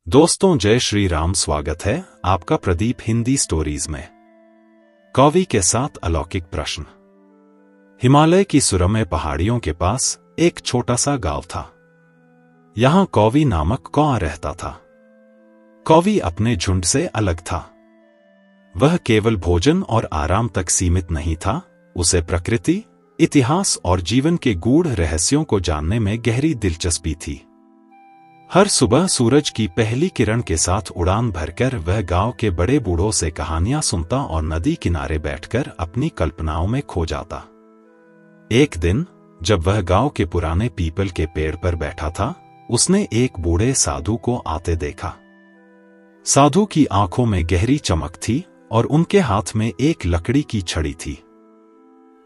दोस्तों, जय श्री राम। स्वागत है आपका प्रदीप हिंदी स्टोरीज में। कौवी के साथ अलौकिक प्रश्न। हिमालय की सुरम्य पहाड़ियों के पास एक छोटा सा गांव था। यहां कौवी नामक कौआ रहता था। कौवी अपने झुंड से अलग था। वह केवल भोजन और आराम तक सीमित नहीं था, उसे प्रकृति, इतिहास और जीवन के गूढ़ रहस्यों को जानने में गहरी दिलचस्पी थी। हर सुबह सूरज की पहली किरण के साथ उड़ान भरकर वह गांव के बड़े बूढ़ों से कहानियां सुनता और नदी किनारे बैठकर अपनी कल्पनाओं में खो जाता। एक दिन जब वह गांव के पुराने पीपल के पेड़ पर बैठा था, उसने एक बूढ़े साधु को आते देखा। साधु की आंखों में गहरी चमक थी और उनके हाथ में एक लकड़ी की छड़ी थी।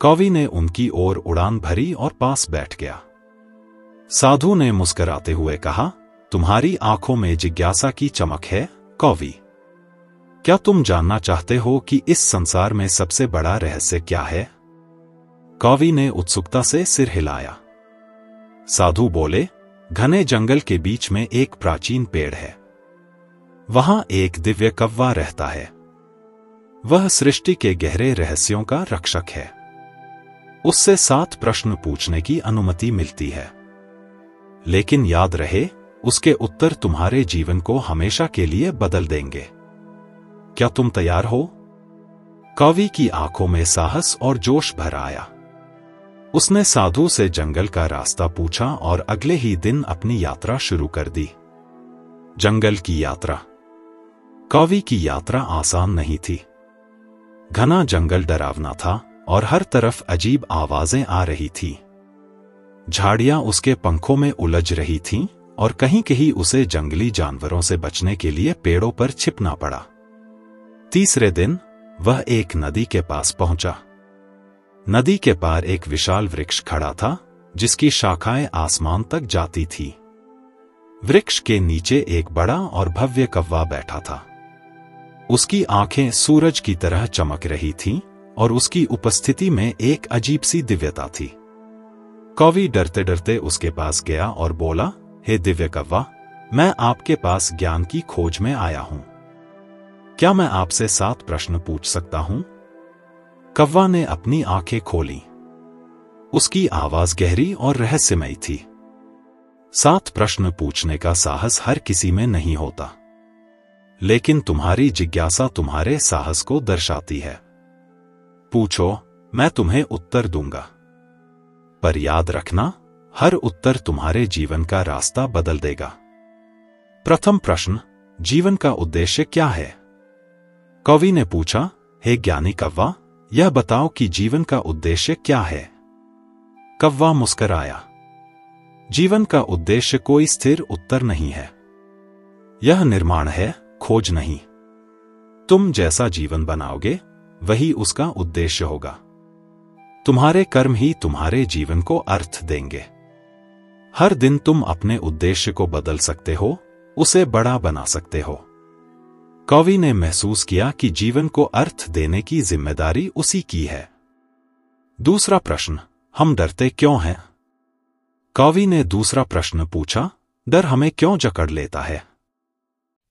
कौवी ने उनकी ओर उड़ान भरी और पास बैठ गया। साधु ने मुस्कुराते हुए कहा, तुम्हारी आंखों में जिज्ञासा की चमक है कौवी। क्या तुम जानना चाहते हो कि इस संसार में सबसे बड़ा रहस्य क्या है? कौवी ने उत्सुकता से सिर हिलाया। साधु बोले, घने जंगल के बीच में एक प्राचीन पेड़ है। वहां एक दिव्य कौवा रहता है। वह सृष्टि के गहरे रहस्यों का रक्षक है। उससे 7 प्रश्न पूछने की अनुमति मिलती है, लेकिन याद रहे, उसके उत्तर तुम्हारे जीवन को हमेशा के लिए बदल देंगे। क्या तुम तैयार हो? कौवी की आंखों में साहस और जोश भर आया। उसने साधु से जंगल का रास्ता पूछा और अगले ही दिन अपनी यात्रा शुरू कर दी। जंगल की यात्रा। कौवी की यात्रा आसान नहीं थी। घना जंगल डरावना था और हर तरफ अजीब आवाजें आ रही थी। झाड़ियां उसके पंखों में उलझ रही थीं और कहीं कहीं उसे जंगली जानवरों से बचने के लिए पेड़ों पर छिपना पड़ा। तीसरे दिन वह एक नदी के पास पहुंचा। नदी के पार एक विशाल वृक्ष खड़ा था, जिसकी शाखाएं आसमान तक जाती थी। वृक्ष के नीचे एक बड़ा और भव्य कौवा बैठा था। उसकी आंखें सूरज की तरह चमक रही थीं और उसकी उपस्थिति में एक अजीब सी दिव्यता थी। कौवी डरते डरते उसके पास गया और बोला, हे दिव्य कौवा, मैं आपके पास ज्ञान की खोज में आया हूं। क्या मैं आपसे 7 प्रश्न पूछ सकता हूं? कौवा ने अपनी आंखें खोलीं। उसकी आवाज गहरी और रहस्यमयी थी। 7 प्रश्न पूछने का साहस हर किसी में नहीं होता, लेकिन तुम्हारी जिज्ञासा तुम्हारे साहस को दर्शाती है। पूछो, मैं तुम्हें उत्तर दूंगा। पर याद रखना, हर उत्तर तुम्हारे जीवन का रास्ता बदल देगा। प्रथम प्रश्न, जीवन का उद्देश्य क्या है? कौवी ने पूछा, हे ज्ञानी कौवा, यह बताओ कि जीवन का उद्देश्य क्या है? कौवा मुस्कुराया। जीवन का उद्देश्य कोई स्थिर उत्तर नहीं है। यह निर्माण है, खोज नहीं। तुम जैसा जीवन बनाओगे, वही उसका उद्देश्य होगा। तुम्हारे कर्म ही तुम्हारे जीवन को अर्थ देंगे। हर दिन तुम अपने उद्देश्य को बदल सकते हो, उसे बड़ा बना सकते हो। कौवी ने महसूस किया कि जीवन को अर्थ देने की जिम्मेदारी उसी की है। दूसरा प्रश्न, हम डरते क्यों हैं? कौवी ने दूसरा प्रश्न पूछा, डर हमें क्यों जकड़ लेता है?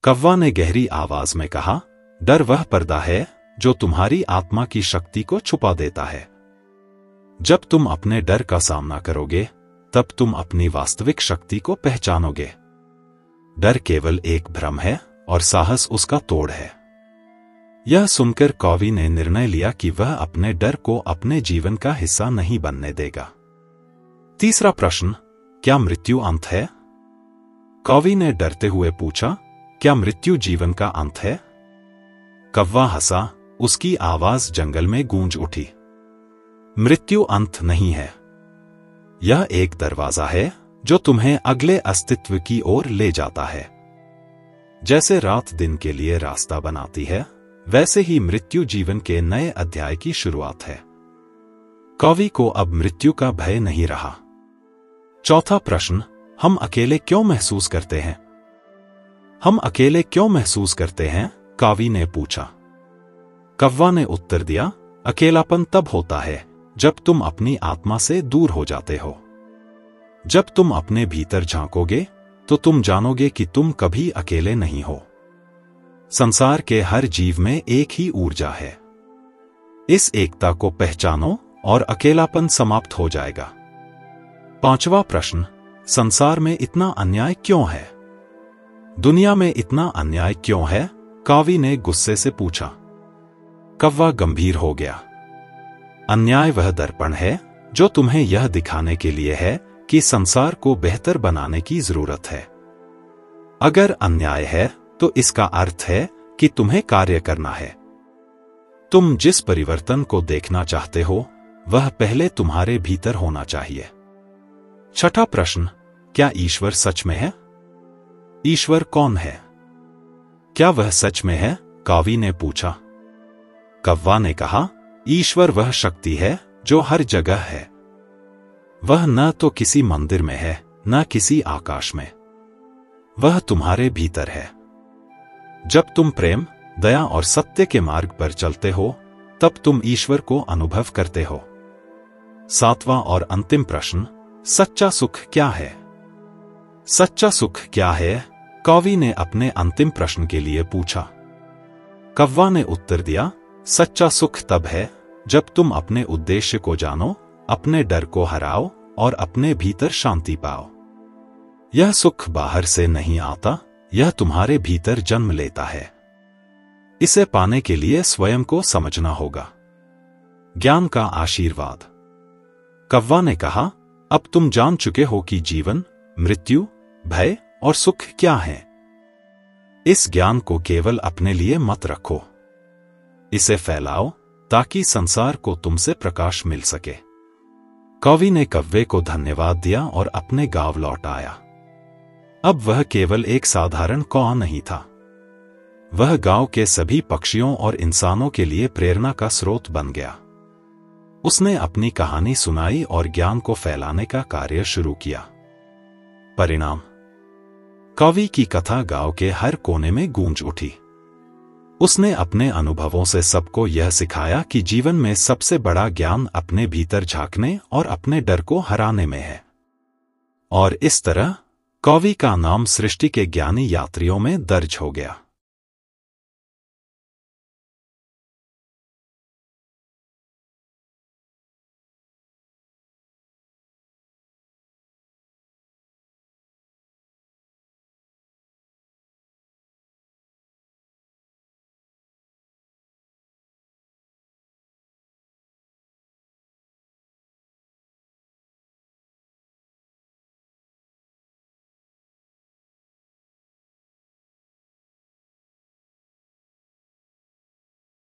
कौवा ने गहरी आवाज में कहा, डर वह पर्दा है जो तुम्हारी आत्मा की शक्ति को छुपा देता है। जब तुम अपने डर का सामना करोगे, तब तुम अपनी वास्तविक शक्ति को पहचानोगे। डर केवल एक भ्रम है और साहस उसका तोड़ है। यह सुनकर कौवी ने निर्णय लिया कि वह अपने डर को अपने जीवन का हिस्सा नहीं बनने देगा। तीसरा प्रश्न, क्या मृत्यु अंत है? कौवी ने डरते हुए पूछा, क्या मृत्यु जीवन का अंत है? कौवा हंसा, उसकी आवाज जंगल में गूंज उठी। मृत्यु अंत नहीं है। यह एक दरवाजा है जो तुम्हें अगले अस्तित्व की ओर ले जाता है। जैसे रात दिन के लिए रास्ता बनाती है, वैसे ही मृत्यु जीवन के नए अध्याय की शुरुआत है। कौवी को अब मृत्यु का भय नहीं रहा। चौथा प्रश्न, हम अकेले क्यों महसूस करते हैं? हम अकेले क्यों महसूस करते हैं? कौवी ने पूछा। कौवा ने उत्तर दिया, अकेलापन तब होता है जब तुम अपनी आत्मा से दूर हो जाते हो। जब तुम अपने भीतर झांकोगे, तो तुम जानोगे कि तुम कभी अकेले नहीं हो। संसार के हर जीव में एक ही ऊर्जा है। इस एकता को पहचानो और अकेलापन समाप्त हो जाएगा। 5वां प्रश्न, संसार में इतना अन्याय क्यों है? दुनिया में इतना अन्याय क्यों है? कावी ने गुस्से से पूछा। कौवा गंभीर हो गया। अन्याय वह दर्पण है जो तुम्हें यह दिखाने के लिए है कि संसार को बेहतर बनाने की जरूरत है। अगर अन्याय है तो इसका अर्थ है कि तुम्हें कार्य करना है। तुम जिस परिवर्तन को देखना चाहते हो वह पहले तुम्हारे भीतर होना चाहिए। 6ठा प्रश्न, क्या ईश्वर सच में है? ईश्वर कौन है? क्या वह सच में है? कावी ने पूछा। कौवा ने कहा, ईश्वर वह शक्ति है जो हर जगह है। वह न तो किसी मंदिर में है न किसी आकाश में। वह तुम्हारे भीतर है। जब तुम प्रेम, दया और सत्य के मार्ग पर चलते हो तब तुम ईश्वर को अनुभव करते हो। 7वां और अंतिम प्रश्न, सच्चा सुख क्या है? सच्चा सुख क्या है? कावी ने अपने अंतिम प्रश्न के लिए पूछा। कौवा ने उत्तर दिया, सच्चा सुख तब है जब तुम अपने उद्देश्य को जानो, अपने डर को हराओ और अपने भीतर शांति पाओ। यह सुख बाहर से नहीं आता, यह तुम्हारे भीतर जन्म लेता है। इसे पाने के लिए स्वयं को समझना होगा। ज्ञान का आशीर्वाद। कौवा ने कहा, अब तुम जान चुके हो कि जीवन, मृत्यु, भय और सुख क्या है। इस ज्ञान को केवल अपने लिए मत रखो, इसे फैलाओ ताकि संसार को तुमसे प्रकाश मिल सके। कावी ने कौवे को धन्यवाद दिया और अपने गांव लौट आया। अब वह केवल एक साधारण कौवा नहीं था। वह गांव के सभी पक्षियों और इंसानों के लिए प्रेरणा का स्रोत बन गया। उसने अपनी कहानी सुनाई और ज्ञान को फैलाने का कार्य शुरू किया। परिणाम, कावी की कथा गांव के हर कोने में गूंज उठी। उसने अपने अनुभवों से सबको यह सिखाया कि जीवन में सबसे बड़ा ज्ञान अपने भीतर झांकने और अपने डर को हराने में है। और इस तरह कावी का नाम सृष्टि के ज्ञानी यात्रियों में दर्ज हो गया।